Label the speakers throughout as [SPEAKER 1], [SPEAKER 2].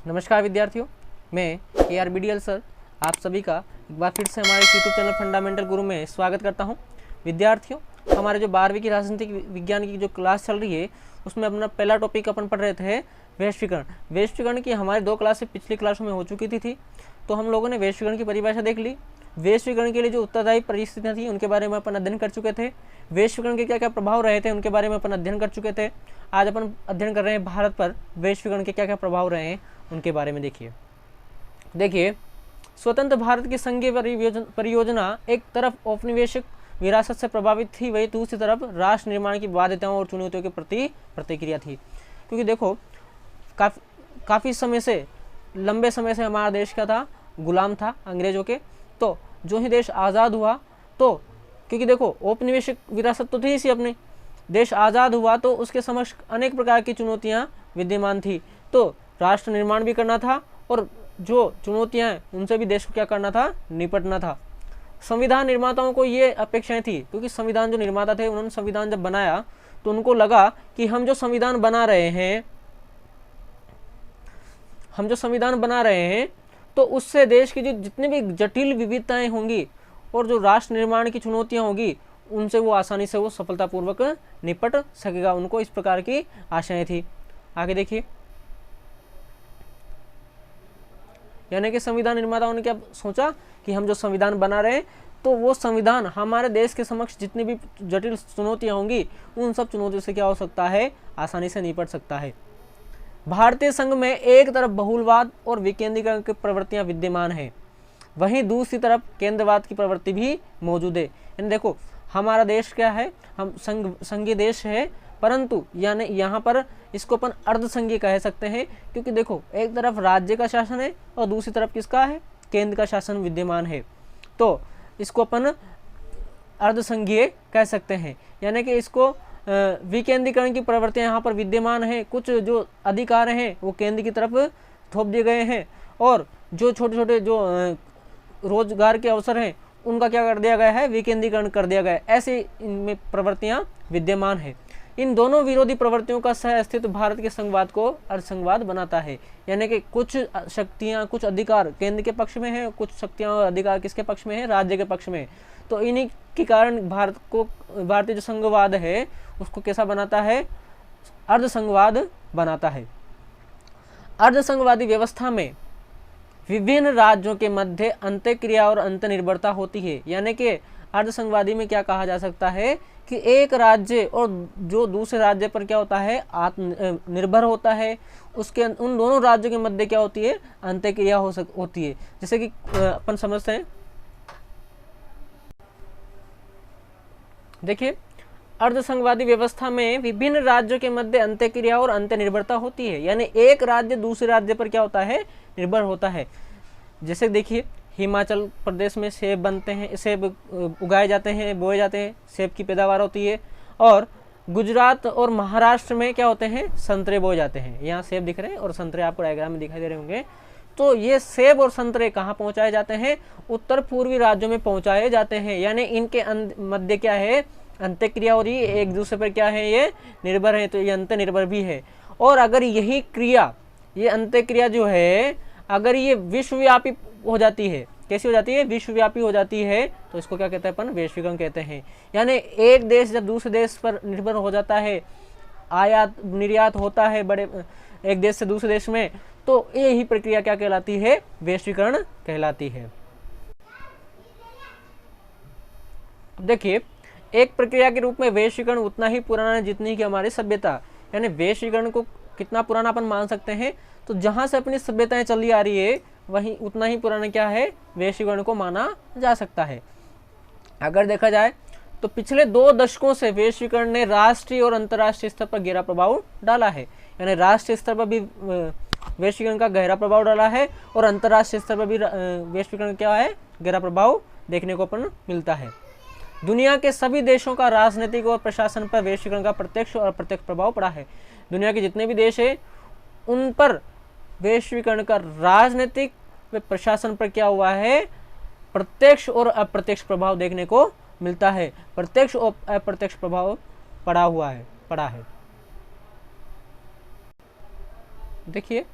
[SPEAKER 1] नमस्कार विद्यार्थियों, मैं ARBDL सर आप सभी का एक बार फिर से हमारे यूट्यूब चैनल फंडामेंटल गुरु में स्वागत करता हूं। विद्यार्थियों, हमारे जो 12वीं की राजनीतिक विज्ञान की जो क्लास चल रही है उसमें अपना पहला टॉपिक अपन पढ़ रहे थे वैश्वीकरण। वैश्वीकरण की हमारी 2 क्लासें पिछली क्लासों में हो चुकी थी, तो हम लोगों ने वैश्वीकरण की परिभाषा देख ली। वैश्वीकरण के लिए जो उत्तरदायी परिस्थितियाँ थी उनके बारे में अपन अध्ययन कर चुके थे। वैश्वीकरण के क्या क्या प्रभाव रहे थे उनके बारे में अपन अध्ययन कर चुके थे। आज अपन अध्ययन कर रहे हैं भारत पर वैश्वीकरण के क्या क्या प्रभाव रहे हैं उनके बारे में। देखिए, स्वतंत्र भारत की संघीय परियोजना एक तरफ औपनिवेशिक विरासत से प्रभावित थी, वही दूसरी तरफ राष्ट्र निर्माण की बाध्यताओं और चुनौतियों के प्रति प्रतिक्रिया थी। क्योंकि देखो, काफ़ी समय से, लंबे समय से हमारा देश क्या था, गुलाम था अंग्रेजों के। तो जो ही देश आज़ाद हुआ, तो क्योंकि देखो औपनिवेशिक विरासत तो थी इसी, अपने देश आज़ाद हुआ तो उसके समक्ष अनेक प्रकार की चुनौतियाँ विद्यमान थी। तो राष्ट्र निर्माण भी करना था और जो चुनौतियाँ हैं उनसे भी देश को क्या करना था, निपटना था। संविधान निर्माताओं को ये अपेक्षाएं थी, क्योंकि संविधान जो निर्माता थे उन्होंने संविधान जब बनाया तो उनको लगा कि हम जो संविधान बना रहे हैं तो उससे देश की जो जितनी भी जटिल विविधताएं होंगी और जो राष्ट्र निर्माण की चुनौतियां होंगी उनसे वो आसानी से वो सफलतापूर्वक निपट सकेगा। उनको इस प्रकार की आशाएं थी। आगे देखिए, यानी कि संविधान निर्माताओं ने क्या सोचा कि हम जो संविधान बना रहे हैं तो वो संविधान हमारे देश के समक्ष जितनी भी जटिल चुनौतियां होंगी उन सब चुनौतियों से क्या हो सकता है, आसानी से निपट सकता है। भारतीय संघ में एक तरफ बहुलवाद और विकेंद्रीकरण की प्रवृत्तियां विद्यमान है, वहीं दूसरी तरफ केंद्रवाद की प्रवृत्ति भी मौजूद है। यानी देखो, हमारा देश क्या है, हम संघीय देश है, परंतु यानी यहाँ पर इसको अपन अर्धसंघीय कह सकते हैं। क्योंकि देखो, एक तरफ राज्य का शासन है और दूसरी तरफ किसका है, केंद्र का शासन विद्यमान है। तो इसको अपन अर्धसंघीय कह सकते हैं। यानी कि इसको विकेंद्रीकरण की प्रवृत्तियां यहाँ पर विद्यमान है। कुछ जो अधिकार हैं वो केंद्र की तरफ थोप दिए गए हैं और जो छोटे छोटे जो रोजगार के अवसर हैं उनका क्या कर दिया गया है, विकेंद्रीकरण कर दिया गया है। ऐसे इनमें प्रवृत्तियां विद्यमान है। इन दोनों विरोधी प्रवृत्तियों का सह अस्तित्व भारत के संघवाद को अर्धसंघवाद बनाता है। यानी कि कुछ शक्तियां, कुछ अधिकार केंद्र के पक्ष में है, कुछ शक्तियां और अधिकार किसके पक्ष में है, राज्य के पक्ष में। तो इन्हीं के कारण भारतीय जो संघवाद है उसको कैसा बनाता है, अर्धसंघवाद बनाता है। अर्धसंघवादी व्यवस्था में विभिन्न राज्यों के मध्य अंतःक्रिया और अंतर्निर्भरता होती है। यानी कि अर्धसंघवादी में क्या कहा जा सकता है कि एक राज्य और जो दूसरे राज्य पर क्या होता है, आत्मनिर्भर होता है। उसके उन दोनों राज्यों के मध्य क्या होती है, अंतःक्रिया होती है। जैसे कि अपन समझते हैं, देखिए, अर्धसंघवादी व्यवस्था में विभिन्न राज्यों के मध्य अंतःक्रिया और अंतर्निर्भरता होती है। यानी एक राज्य दूसरे राज्य पर क्या होता है, निर्भर होता है। जैसे देखिए, हिमाचल प्रदेश में सेब बनते हैं, सेब उगाए जाते हैं, बोए जाते हैं, सेब की पैदावार होती है। और गुजरात और महाराष्ट्र में क्या होते हैं, संतरे बोए जाते हैं। यहाँ सेब दिख रहे हैं और संतरे आपको डायग्राम में दिखाई दे रहे होंगे। तो ये सेब और संतरे कहाँ पहुँचाए जाते हैं, उत्तर पूर्वी राज्यों में पहुँचाए जाते हैं। यानी इनके मध्य क्या है, अंतःक्रिया हो रही है, एक दूसरे पर क्या है, ये निर्भर है। तो ये अंतर्निर्भर भी है। और अगर यही क्रिया, ये अंतःक्रिया जो है, अगर ये विश्वव्यापी हो जाती है, कैसी हो जाती है, विश्वव्यापी हो जाती है, तो इसको क्या कहते हैं अपन, वैश्वीकरण कहते हैं। यानी एक देश जब दूसरे देश पर निर्भर हो जाता है, आयात निर्यात होता है बड़े एक देश से दूसरे देश में, तो यही प्रक्रिया क्या कहलाती है, वैश्वीकरण कहलाती है। अब देखिए, एक प्रक्रिया के रूप में वैश्वीकरण उतना ही पुराना है जितनी कि हमारी सभ्यता। यानी वैश्वीकरण को कितना पुराना अपन मान सकते हैं, तो जहां से अपनी सभ्यताएं चली आ रही है वहीं उतना ही पुराना क्या है, वैश्वीकरण को माना जा सकता है। अगर देखा जाए तो पिछले 2 दशकों से वैश्वीकरण ने राष्ट्रीय और अंतर्राष्ट्रीय स्तर पर गहरा प्रभाव डाला है। यानी राष्ट्रीय स्तर पर भी वैश्वीकरण का गहरा प्रभाव डाला है और अंतर्राष्ट्रीय स्तर पर भी वैश्वीकरण क्या है, गहरा प्रभाव देखने को अपन मिलता है। दुनिया के सभी देशों का राजनीतिक और प्रशासन पर वैश्वीकरण का प्रत्यक्ष और अप्रत्यक्ष प्रभाव पड़ा है। दुनिया के जितने भी देश है उन पर वैश्वीकरण का राजनीतिक व प्रशासन पर क्या हुआ है, प्रत्यक्ष और अप्रत्यक्ष प्रभाव देखने को मिलता है। प्रत्यक्ष और अप्रत्यक्ष प्रभाव पड़ा है। देखिए,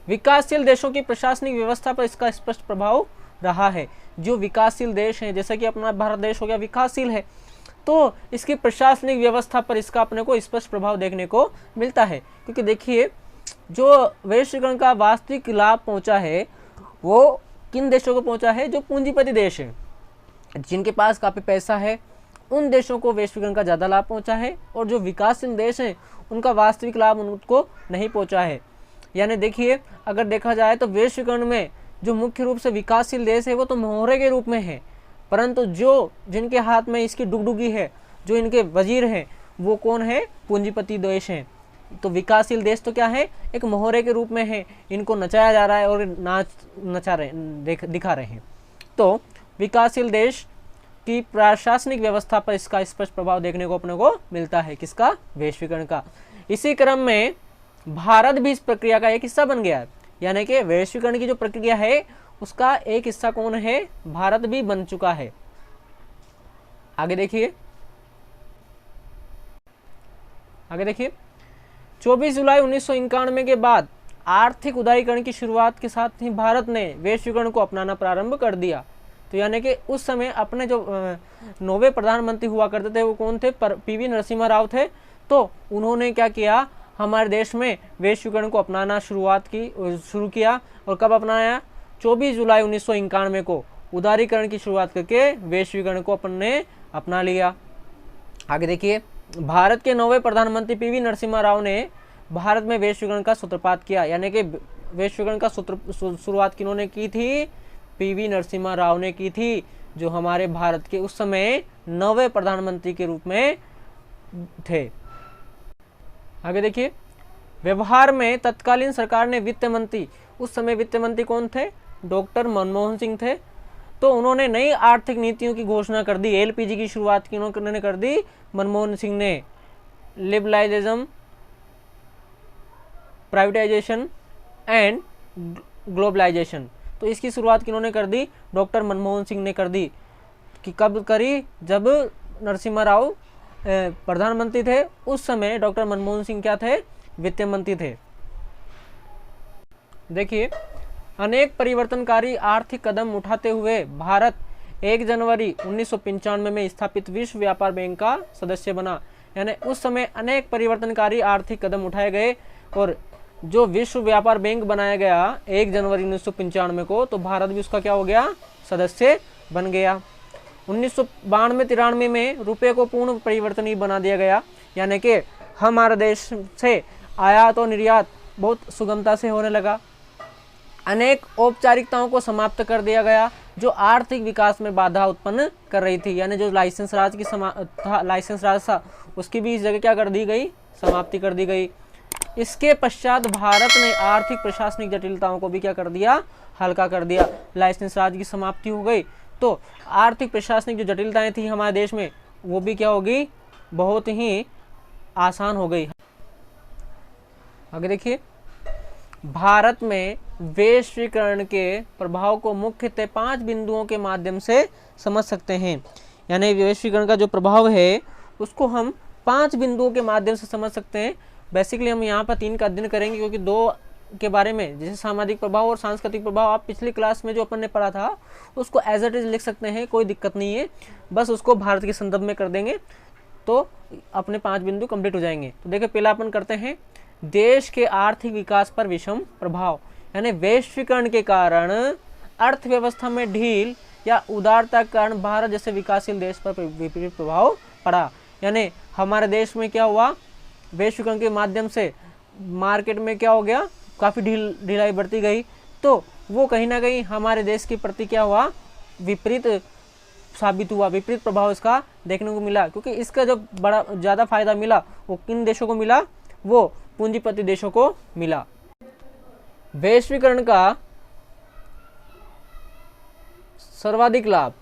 [SPEAKER 1] विकासशील देशों की प्रशासनिक व्यवस्था पर इसका स्पष्ट प्रभाव रहा है। जो विकासशील देश हैं, जैसे कि अपना भारत देश हो गया, विकासशील है, तो इसकी प्रशासनिक व्यवस्था पर इसका अपने को स्पष्ट प्रभाव देखने को मिलता है। क्योंकि देखिए, जो वैश्वीकरण का वास्तविक लाभ पहुंचा है वो किन देशों को पहुंचा है? जो पूंजीपति देश है, जिनके पास काफ़ी पैसा है, उन देशों को वैश्वीकरण का ज़्यादा लाभ पहुंचा है, और जो विकासशील देश हैं उनका वास्तविक लाभ उनको नहीं पहुंचा है। यानी देखिए, अगर देखा जाए तो वैश्वीकरण में जो मुख्य रूप से विकासशील देश है वो तो मोहरे के रूप में है, परंतु जो जिनके हाथ में इसकी डुगडुगी है, जो इनके वजीर हैं, वो कौन है? पूंजीपति देश हैं। तो विकासशील देश तो क्या है? एक मोहरे के रूप में है, इनको नचाया जा रहा है और दिखा रहे हैं। तो विकासशील देश की प्रशासनिक व्यवस्था पर इसका स्पष्ट प्रभाव देखने को अपने को मिलता है। किसका? वैश्वीकरण का। इसी क्रम में भारत भी इस प्रक्रिया का एक हिस्सा बन गया है, यानी कि वैश्वीकरण की जो प्रक्रिया है उसका एक हिस्सा कौन है? भारत भी बन चुका है। आगे देखिए, 24 जुलाई 1991 के बाद आर्थिक उदारीकरण की शुरुआत के साथ ही भारत ने वैश्वीकरण को अपनाना प्रारंभ कर दिया। तो यानी कि उस समय अपने जो नौवे प्रधानमंत्री हुआ करते थे वो कौन थे? पीवी नरसिम्हा राव थे। तो उन्होंने क्या किया? हमारे देश में वैश्वीकरण को अपनाना शुरू किया। और कब अपनाया? 24 जुलाई 1991 को उदारीकरण की शुरुआत करके वैश्वीकरण को अपन ने अपना लिया। आगे देखिए, भारत के नौवे प्रधानमंत्री पीवी नरसिम्हा राव ने भारत में वैश्वीकरण का सूत्रपात किया। यानी कि वैश्वीकरण का शुरुआत किन्होंने की थी? पीवी नरसिम्हा राव ने की थी, जो हमारे भारत के उस समय नौवे प्रधानमंत्री के रूप में थे। आगे देखिए, व्यवहार में तत्कालीन सरकार ने वित्त मंत्री, उस समय वित्त मंत्री कौन थे? डॉक्टर मनमोहन सिंह थे। तो उन्होंने नई आर्थिक नीतियों की घोषणा कर दी। एलपीजी की शुरुआत किन्होंने कर दी? मनमोहन सिंह ने। लिबरलाइजेशन, प्राइवेटाइजेशन एंड ग्लोबलाइजेशन, तो इसकी शुरुआत किन्होंने कर दी? डॉक्टर मनमोहन सिंह ने कर दी। कि कब करी? जब नरसिम्हा राव प्रधानमंत्री थे, उस समय डॉक्टर मनमोहन सिंह क्या थे? वित्त मंत्री थे। देखिए, अनेक परिवर्तनकारी आर्थिक कदम उठाते हुए भारत 1 जनवरी 1995 में स्थापित विश्व व्यापार बैंक का सदस्य बना। यानी उस समय अनेक परिवर्तनकारी आर्थिक कदम उठाए गए और जो विश्व व्यापार बैंक बनाया गया 1 जनवरी 1995 को, तो भारत भी उसका क्या हो गया? सदस्य बन गया। 1992-93 में रुपये को पूर्ण परिवर्तनीय बना दिया गया। यानी कि हमारे देश से आयात और निर्यात बहुत सुगमता से होने लगा। अनेक औपचारिकताओं को समाप्त कर दिया गया जो आर्थिक विकास में बाधा उत्पन्न कर रही थी। यानी जो लाइसेंस राज था उसकी भी इस जगह क्या कर दी गई? समाप्ति कर दी गई। इसके पश्चात भारत ने आर्थिक प्रशासनिक जटिलताओं को भी क्या कर दिया? हल्का कर दिया। लाइसेंस राज की समाप्ति हो गई तो आर्थिक प्रशासनिक जो जटिलताएं थी हमारे देश में वो भी क्या होगी? बहुत ही आसान हो गई। आगे देखिए, भारत में वैश्वीकरण के प्रभाव को मुख्यतः 5 बिंदुओं के माध्यम से समझ सकते हैं। यानी वैश्वीकरण का जो प्रभाव है उसको हम 5 बिंदुओं के माध्यम से समझ सकते हैं। बेसिकली हम यहाँ पर 3 का अध्ययन करेंगे, क्योंकि 2 के बारे में, जैसे सामाजिक प्रभाव और सांस्कृतिक प्रभाव, आप पिछली क्लास में जो अपन ने पढ़ा था उसको एज इट इज लिख सकते हैं, कोई दिक्कत नहीं है। बस उसको भारत के संदर्भ में कर देंगे तो अपने 5 बिंदु कंप्लीट हो जाएंगे। तो देखिए, पहला अपन करते हैं देश के आर्थिक विकास पर विषम प्रभाव। यानी वैश्वीकरण के कारण अर्थव्यवस्था में ढील या उदारता के कारण भारत जैसे विकासशील देश पर विपरीत प्रभाव पड़ा। यानी हमारे देश में क्या हुआ? वैश्वीकरण के माध्यम से मार्केट में क्या हो गया? काफ़ी ढिलाई बढ़ती गई, तो वो कहीं ना कहीं हमारे देश के प्रति क्या हुआ? विपरीत साबित हुआ, विपरीत प्रभाव इसका देखने को मिला। क्योंकि इसका जो बड़ा ज़्यादा फायदा मिला वो किन देशों को मिला? वो पूंजीपति देशों को मिला। वैश्वीकरण का सर्वाधिक लाभ,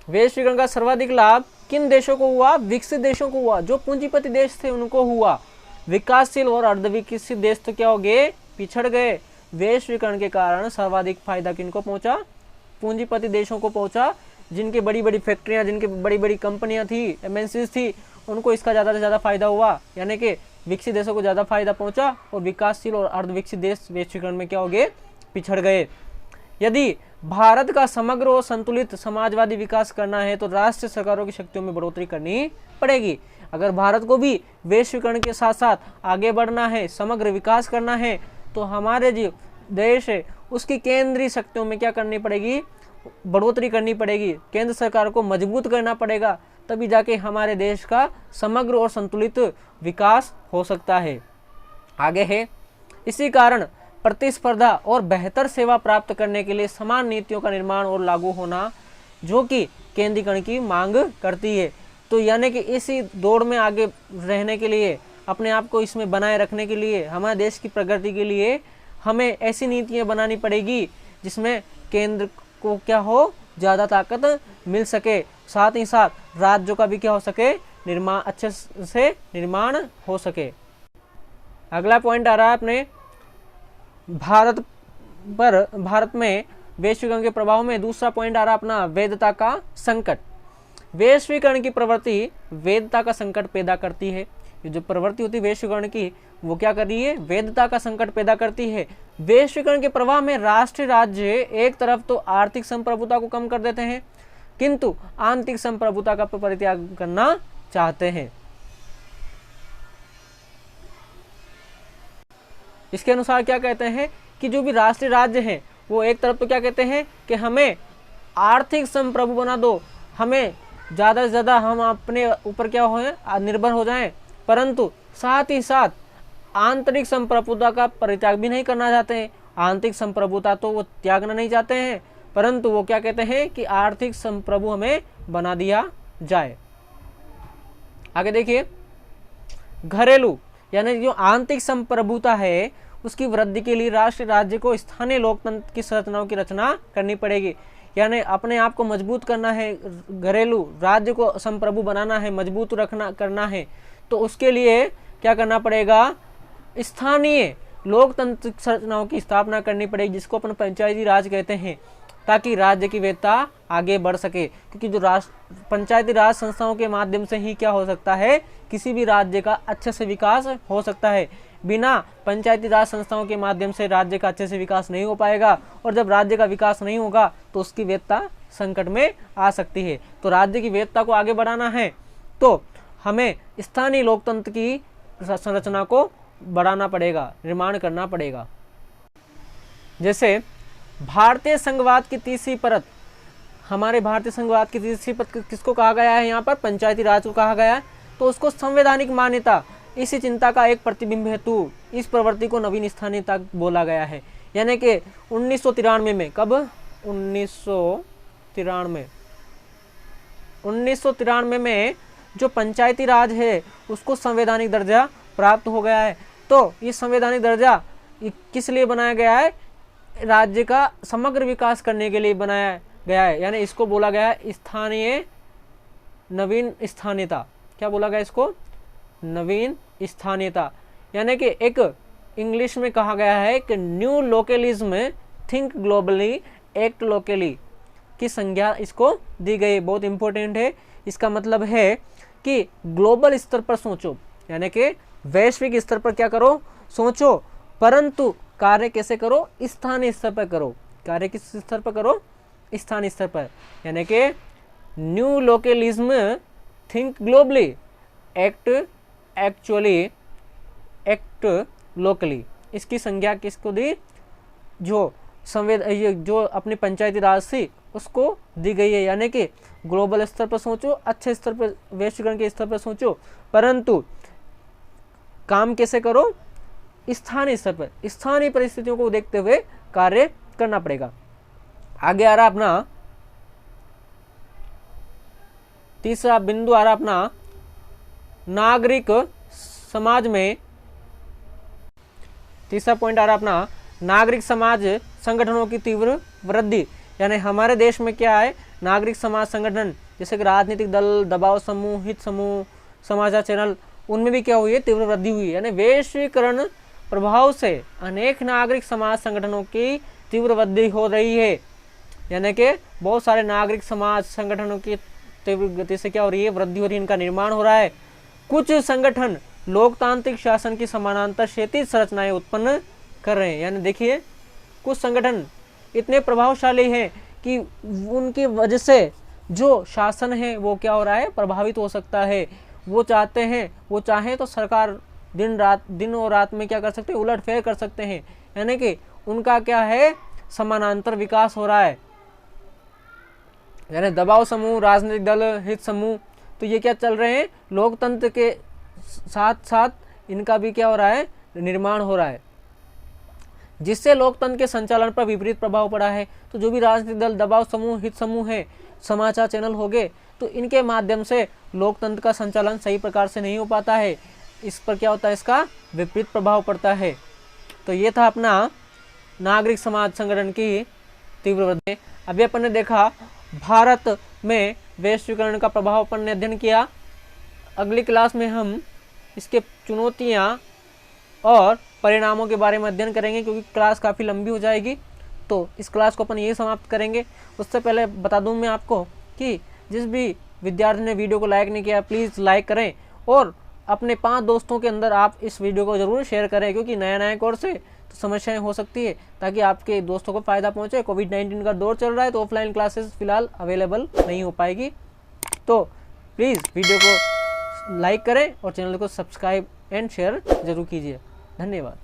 [SPEAKER 1] वैश्वीकरण का सर्वाधिक लाभ किन देशों को हुआ? विकसित देशों को हुआ। जो पूंजीपति देश थे उनको हुआ। विकासशील और अर्धविकसित देश तो क्या हो गए? पिछड़ गए। वैश्वीकरण के कारण सर्वाधिक फायदा किनको पहुंचा? पूंजीपति देशों को पहुंचा, जिनकी बड़ी बड़ी फैक्ट्रियां, जिनकी बड़ी बड़ी कंपनियां थी, एमएनसीज थी, उनको इसका ज़्यादा से ज़्यादा फायदा हुआ, यानी कि विकसित देशों को ज़्यादा फायदा पहुंचा और विकासशील और अर्धविकसित देश वैश्वीकरण में क्या हो गए, पिछड़ गए। यदि भारत का समग्र और संतुलित समाजवादी विकास करना है तो राष्ट्रीय सरकारों की शक्तियों में बढ़ोतरी करनी पड़ेगी। अगर भारत को भी वैश्वीकरण के साथ साथ आगे बढ़ना है, समग्र विकास करना है, तो हमारे जो देश है उसकी केंद्रीय शक्तियों में क्या करनी पड़ेगी, बढ़ोतरी करनी पड़ेगी। केंद्र सरकार को मजबूत करना पड़ेगा, तभी जाके हमारे देश का समग्र और संतुलित विकास हो सकता है। आगे है, इसी कारण प्रतिस्पर्धा और बेहतर सेवा प्राप्त करने के लिए समान नीतियों का निर्माण और लागू होना, जो कि केंद्रीकरण की मांग करती है। तो यानी कि इसी दौड़ में आगे रहने के लिए, अपने आप को इसमें बनाए रखने के लिए, हमारे देश की प्रगति के लिए हमें ऐसी नीतियां बनानी पड़ेगी जिसमें केंद्र को क्या हो, ज़्यादा ताकत मिल सके, साथ ही साथ राज्यों का भी क्या हो सके, निर्माण अच्छे से निर्माण हो सके। अगला पॉइंट आ रहा है अपने भारत में वैश्वीकरण के प्रभाव में दूसरा पॉइंट आ रहा है अपना वैधता का संकट। वैश्वीकरण की प्रवृत्ति वैधता का संकट पैदा करती है। ये जो प्रवृत्ति होती है वैश्वीकरण की, वो क्या कर रही है, वैधता का संकट पैदा करती है। वैश्वीकरण के प्रभाव में राष्ट्रीय राज्य एक तरफ तो आर्थिक संप्रभुता को कम कर देते हैं, किंतु आंतरिक संप्रभुता का परित्याग करना चाहते हैं। इसके अनुसार क्या कहते हैं कि जो भी राष्ट्रीय राज्य हैं वो एक तरफ तो क्या कहते हैं कि हमें आर्थिक संप्रभु बना दो, हमें ज़्यादा से ज़्यादा हम अपने ऊपर क्या हो निर्भर हो जाएं, परंतु साथ ही साथ आंतरिक संप्रभुता का परित्याग भी नहीं करना चाहते हैं। आंतरिक संप्रभुता तो वो त्यागना नहीं चाहते हैं, परंतु वो क्या कहते हैं कि आर्थिक संप्रभु हमें बना दिया जाए। आगे देखिए, घरेलू यानी जो आंतरिक संप्रभुता है उसकी वृद्धि के लिए राष्ट्र राज्य को स्थानीय लोकतंत्र की संरचनाओं की रचना करनी पड़ेगी। यानी अपने आप को मजबूत करना है, घरेलू राज्य को संप्रभु बनाना है, मजबूत रखना करना है, तो उसके लिए क्या करना पड़ेगा, स्थानीय लोकतंत्र संरचनाओं की स्थापना करनी पड़ेगी, जिसको अपन पंचायती राज कहते हैं, ताकि राज्य की वैधता आगे बढ़ सके। क्योंकि जो पंचायती राज संस्थाओं के माध्यम से ही क्या हो सकता है, किसी भी राज्य का अच्छे से विकास हो सकता है। बिना पंचायती राज संस्थाओं के माध्यम से राज्य का अच्छे से विकास नहीं हो पाएगा, और जब राज्य का विकास नहीं होगा तो उसकी वैधता संकट में आ सकती है। तो राज्य की वैधता को आगे बढ़ाना है तो हमें स्थानीय लोकतंत्र की संरचना को बढ़ाना पड़ेगा, निर्माण करना पड़ेगा। जैसे भारतीय संघवाद की तीसरी परत, हमारे भारतीय संघवाद की तीसरी परत किसको कहा गया है, यहाँ पर पंचायती राज को कहा गया है। तो उसको संवैधानिक मान्यता, इसी चिंता का एक प्रतिबिंब हेतु इस प्रवृत्ति को नवीन स्थानीयता बोला गया है। यानी कि 1993 में, कब 1993 में जो पंचायती राज है उसको संवैधानिक दर्जा प्राप्त हो गया है। तो ये संवैधानिक दर्जा किस लिए बनाया गया है, राज्य का समग्र विकास करने के लिए बनाया गया है। यानी इसको बोला गया है स्थानीय नवीन स्थानीयता। क्या बोला गया इसको, नवीन स्थानीयता। यानी कि एक इंग्लिश में कहा गया है कि new localism, think globally, act locally की संज्ञा इसको दी गई। बहुत इंपॉर्टेंट है। इसका मतलब है कि ग्लोबल स्तर पर सोचो, यानी कि वैश्विक स्तर पर क्या करो, सोचो, परंतु कार्य कैसे करो, स्थानीय स्तर पर करो। कार्य किस स्तर पर करो, स्थानीय स्तर पर। यानी कि new localism, think globally, act locally, इसकी संज्ञा किसको दी, जो जो अपनी पंचायती राज थी उसको दी गई है। यानी कि ग्लोबल स्तर पर सोचो, अच्छे स्तर पर, वैश्वीकरण के स्तर पर सोचो, परंतु काम कैसे करो, स्थानीय स्तर पर, स्थानीय परिस्थितियों को देखते हुए कार्य करना पड़ेगा। आगे आ रहा अपना तीसरा बिंदु आ रहा अपना नागरिक समाज में, तीसरा पॉइंट आ रहा अपना नागरिक समाज संगठनों की तीव्र वृद्धि। यानी हमारे देश में क्या है, नागरिक समाज संगठन जैसे कि राजनीतिक दल, दबाव समूह, हित समूह, समाचार चैनल, उनमें भी क्या हुई है, तीव्र वृद्धि हुई है। यानी वैश्वीकरण प्रभाव से अनेक नागरिक समाज संगठनों की तीव्र वृद्धि हो रही है। यानी कि बहुत सारे नागरिक समाज संगठनों की तीव्र गति से क्या हो रही है, वृद्धि हो रही है, इनका निर्माण हो रहा है। कुछ संगठन लोकतांत्रिक शासन की समानांतर क्षैतिज संरचनाएं उत्पन्न कर रहे हैं। यानी देखिए कुछ संगठन इतने प्रभावशाली हैं कि उनकी वजह से जो शासन है वो क्या हो रहा है, प्रभावित हो सकता है। वो चाहते हैं, वो चाहें तो सरकार दिन और रात में क्या कर सकते हैं, उलटफेर कर सकते हैं। यानी कि उनका क्या है, समानांतर विकास हो रहा है। यानी दबाव समूह, राजनीतिक दल, हित समूह, तो ये क्या चल रहे हैं, लोकतंत्र के साथ साथ इनका भी क्या हो रहा है, निर्माण हो रहा है, जिससे लोकतंत्र के संचालन पर विपरीत प्रभाव पड़ा है। तो जो भी राजनीतिक दल, दबाव समूह, हित समूह है, समाचार चैनल हो गए, तो इनके माध्यम से लोकतंत्र का संचालन सही प्रकार से नहीं हो पाता है। इस पर क्या होता है, इसका विपरीत प्रभाव पड़ता है। तो ये था अपना नागरिक समाज संगठन की तीव्र वृद्धि। अभी अपन ने देखा भारत में वैश्वीकरण का प्रभाव अपन ने अध्ययन किया। अगली क्लास में हम इसके चुनौतियाँ और परिणामों के बारे में अध्ययन करेंगे, क्योंकि क्लास काफ़ी लंबी हो जाएगी। तो इस क्लास को अपन यही समाप्त करेंगे। उससे पहले बता दूं मैं आपको कि जिस भी विद्यार्थी ने वीडियो को लाइक नहीं किया, प्लीज़ लाइक करें और अपने 5 दोस्तों के अंदर आप इस वीडियो को ज़रूर शेयर करें, क्योंकि नया कोर्स है तो समस्याएं हो सकती है, ताकि आपके दोस्तों को फ़ायदा पहुंचे। कोविड-19 का दौर चल रहा है तो ऑफलाइन क्लासेस फिलहाल अवेलेबल नहीं हो पाएगी। तो प्लीज़ वीडियो को लाइक करें और चैनल को सब्सक्राइब एंड शेयर ज़रूर कीजिए। धन्यवाद।